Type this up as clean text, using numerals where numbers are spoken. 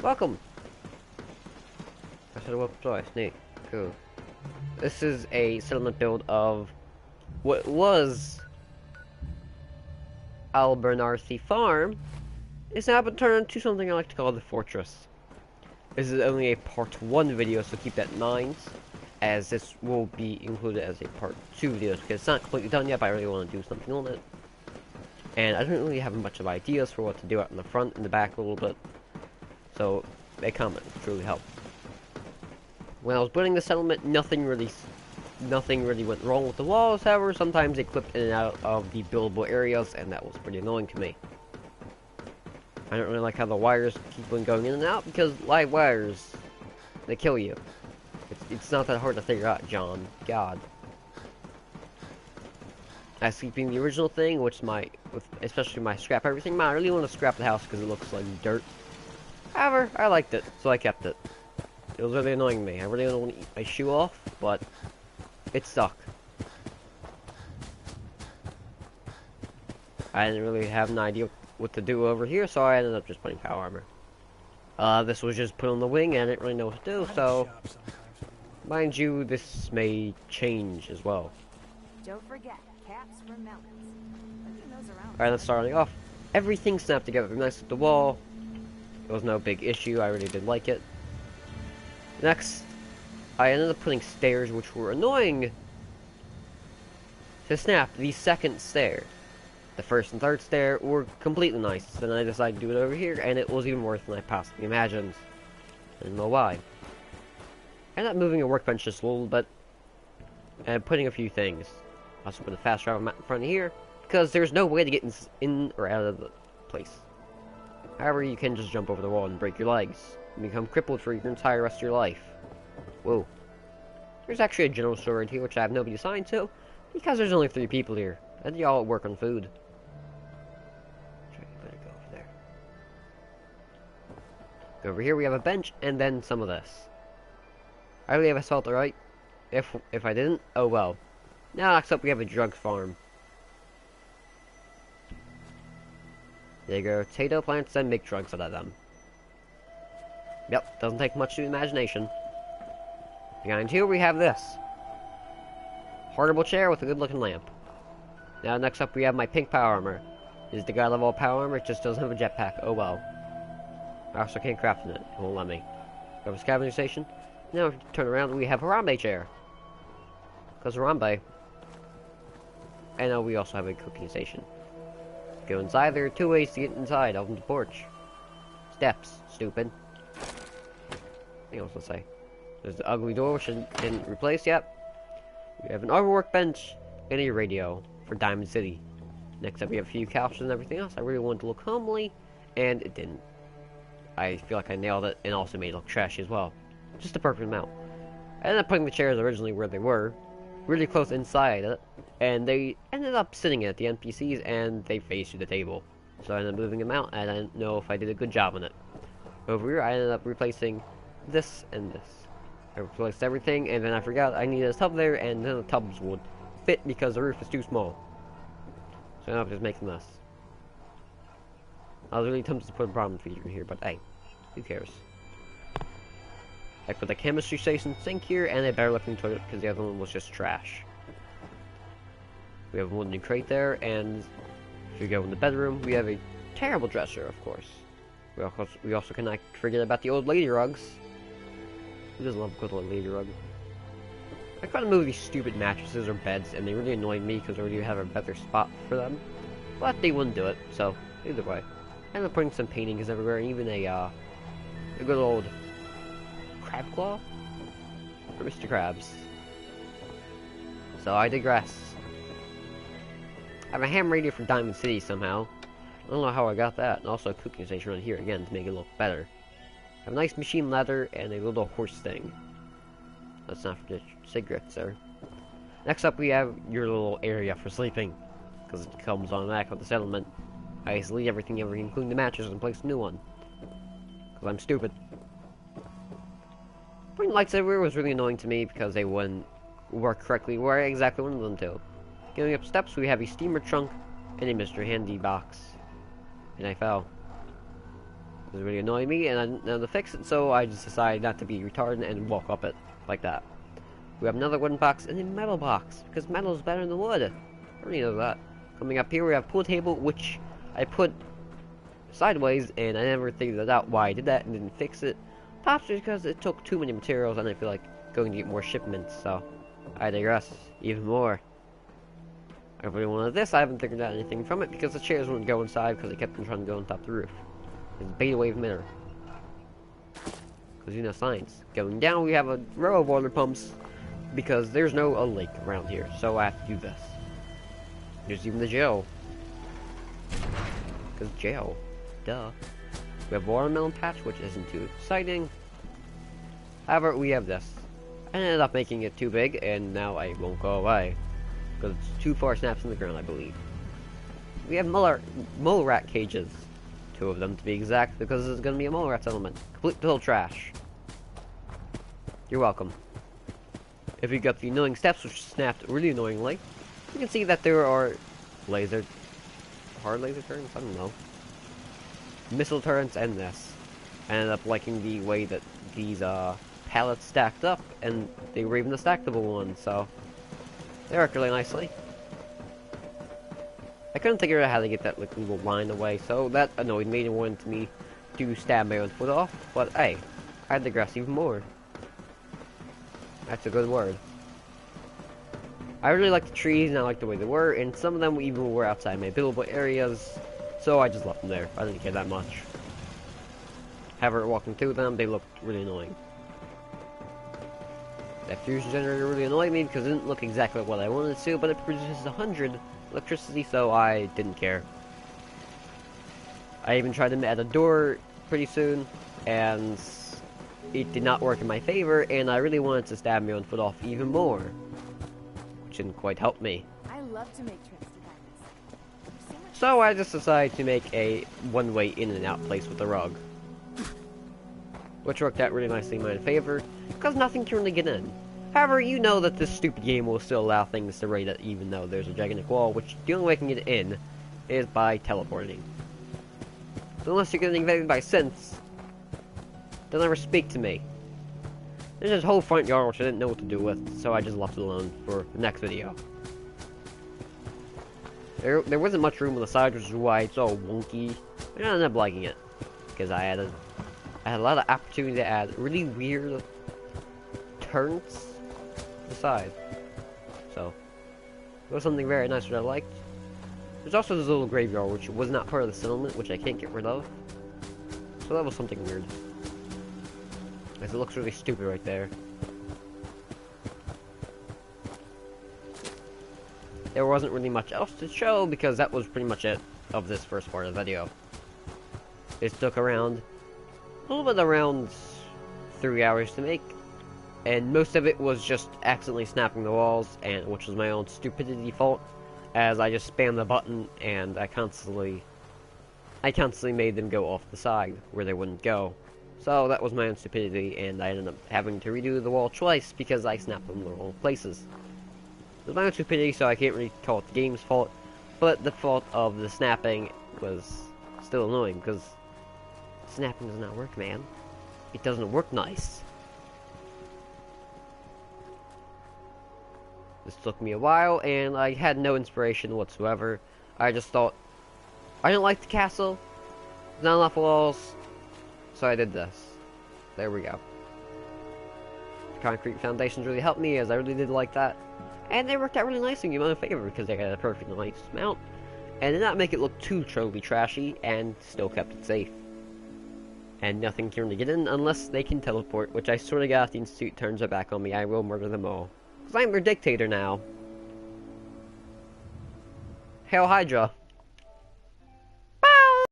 Welcome. I said welcome twice. Neat. Cool. This is a settlement build of what was Albernarthi Farm. It's now been turned into something I like to call the Fortress. This is only a part 1 video, so keep that in mind, as this will be included as a part 2 video, because it's not completely done yet, but I really want to do something on it. And I don't really have much of ideas for what to do out in the front and the back a little bit, so a comment would truly help. When I was building the settlement, nothing really went wrong with the walls. However, sometimes they clipped in and out of the buildable areas, and that was pretty annoying to me. I don't really like how the wires keep on going in and out, because live wires, they kill you. It's not that hard to figure out, John. God. As keeping the original thing, which especially my scrap everything, I really want to scrap the house because it looks like dirt. However, I liked it, so I kept it. It was really annoying me. I really don't want to eat my shoe off, but it stuck. I didn't really have an idea what to do over here, so I ended up just putting power armor. This was just put on the wing, and I didn't really know what to do, so mind you, this may change as well. Don't forget, caps for melons. Alright, let's start off. Everything snapped together nice with the wall. It was no big issue, I really did like it. Next, I ended up putting stairs which were annoying to snap the second stair. The first and third stair were completely nice. Then I decided to do it over here, and it was even worse than I possibly imagined. I don't know why. I ended up moving a workbench just a little bit, and putting a few things. I also put a fast travel map in front of here, because there's no way to get in or out of the place. However, you can just jump over the wall and break your legs, and become crippled for your entire rest of your life. Whoa. There's actually a general store right here, which I have nobody assigned to, because there's only 3 people here, and they all work on food. Better go over there. Over here we have a bench, and then some of this. I believe I spelled it right. If I didn't, oh well. Now next up we have a drug farm. They grow potato plants and make drugs out of them. Yep, doesn't take much to imagination. Behind here we have this. Portable chair with a good looking lamp. Now next up we have my pink power armor. This is the god of all power armor, it just doesn't have a jetpack, oh well. I also can't craft in it, it won't let me. We have a scavenging station. Now if you turn around we have a Harambe chair. Because Harambe. And now we also have a cooking station. Go inside, there are 2 ways to get inside. Open the porch. Steps, stupid. Anything else to say? There's the ugly door, which I didn't replace yet. We have an armor workbench and a radio for Diamond City. Next up, we have a few couches and everything else. I really wanted to look homely, and it didn't. I feel like I nailed it, and also made it look trashy as well. Just the perfect amount. I ended up putting the chairs originally where they were, really close inside it, and they ended up sitting at the NPCs, and they faced to the table. So I ended up moving them out, and I didn't know if I did a good job on it. Over here, I ended up replacing this and this. I replaced everything, and then I forgot I needed a tub there, and then the tubs would fit because the roof is too small. So now I'm just making this. I was really tempted to put a problem feature in here, but hey, who cares? I put the chemistry station sink here, and a better looking toilet because the other one was just trash. We have a wooden crate there, and if you go in the bedroom, we have a terrible dresser, of course. We also cannot forget about the old lady rugs. Who doesn't love a good old lady rug? I try to move these stupid mattresses or beds, and they really annoy me because I already have a better spot for them. But they wouldn't do it, so either way. I ended up putting some paintings everywhere, and even a good old crab claw for Mr. Krabs. So I digress. I have a ham radio for Diamond City somehow. I don't know how I got that, and also a cooking station right here again to make it look better. I have a nice machine ladder and a little horse thing. Let's not forget cigarettes there. Next up we have your little area for sleeping, because it comes on the back of the settlement. I just leave everything over, including the mattress, and place a new one. Because I'm stupid. Putting lights everywhere was really annoying to me because they wouldn't work correctly where I exactly wanted them to. Going up steps, we have a steamer trunk and a Mr. Handy box. And I fell. It was really annoying me, and I didn't know to fix it, so I just decided not to be retarded and walk up it like that. We have another wooden box and a metal box, because metal is better than wood. I already know that. Coming up here, we have pool table, which I put sideways, and I never figured out why I did that and didn't fix it. Possibly because it took too many materials, and I feel like going to get more shipments, so I digress even more. I really wanted this. I haven't figured out anything from it because the chairs wouldn't go inside because I kept them trying to go on top of the roof. It's beta wave emitter. Because you know science. Going down, we have a row of water pumps because there's no lake around here, so I have to do this. There's even the jail. Because jail. Duh. We have watermelon patch, which isn't too exciting. However, we have this. I ended up making it too big, and now I won't go away. Because it's too far snaps in the ground, I believe. We have mole rat cages. 2 of them, to be exact, because this is going to be a mole rat settlement. Complete total trash. You're welcome. If you got the annoying steps, which snapped really annoyingly, you can see that there are hard laser turrets? I don't know. Missile turrets and this. I ended up liking the way that these pallets stacked up, and they were even the stackable ones, so they work really nicely. I couldn't figure out how to get that like little line away, so that annoyed me and wanted me to stab my own foot off, but hey, I digress even more. That's a good word. I really like the trees and I like the way they were, and some of them even were outside my buildable areas, so I just left them there. I didn't care that much. However, walking through them, they looked really annoying. That fusion generator really annoyed me because it didn't look exactly what I wanted it to, but it produces 100 electricity, so I didn't care. I even tried to add a door pretty soon, and it did not work in my favor, and I really wanted to stab my own foot off even more, which didn't quite help me. I love to make trips to Venice. So I just decided to make a one-way in and out place with a rug, which worked out really nicely in my favor, because nothing can really get in. However, you know that this stupid game will still allow things to raid it even though there's a gigantic wall, which the only way I can get in is by teleporting. So unless you're getting invaded by synths, they'll never speak to me. There's this whole front yard which I didn't know what to do with, so I just left it alone for the next video. There wasn't much room on the side, which is why it's all wonky, and I ended up liking it, because I had a lot of opportunity to add really weird turns to the side. So, it was something very nice that I liked. There's also this little graveyard, which was not part of the settlement, which I can't get rid of. So that was something weird. As it looks really stupid right there. There wasn't really much else to show, because that was pretty much it of this first part of the video. It took around, a little bit around 3 hours to make, and most of it was just accidentally snapping the walls, and which was my own stupidity fault, as I just spammed the button, and I constantly made them go off the side, where they wouldn't go. So that was my own stupidity, and I ended up having to redo the wall twice, because I snapped them in the wrong places. It was my own stupidity, so I can't really call it the game's fault, but the fault of the snapping was still annoying, because snapping does not work, man. It doesn't work nice. This took me a while, and I had no inspiration whatsoever. I just thought, I didn't like the castle, not enough walls, so I did this. There we go. The concrete foundations really helped me, as I really did like that. And they worked out really nicely in my favor, because they had a perfect nice amount, and did not make it look too totally trashy, and still kept it safe. And nothing can really get in unless they can teleport, which I swear to God, if the Institute turns their back on me, I will murder them all. Because I'm their dictator now. Hail Hydra.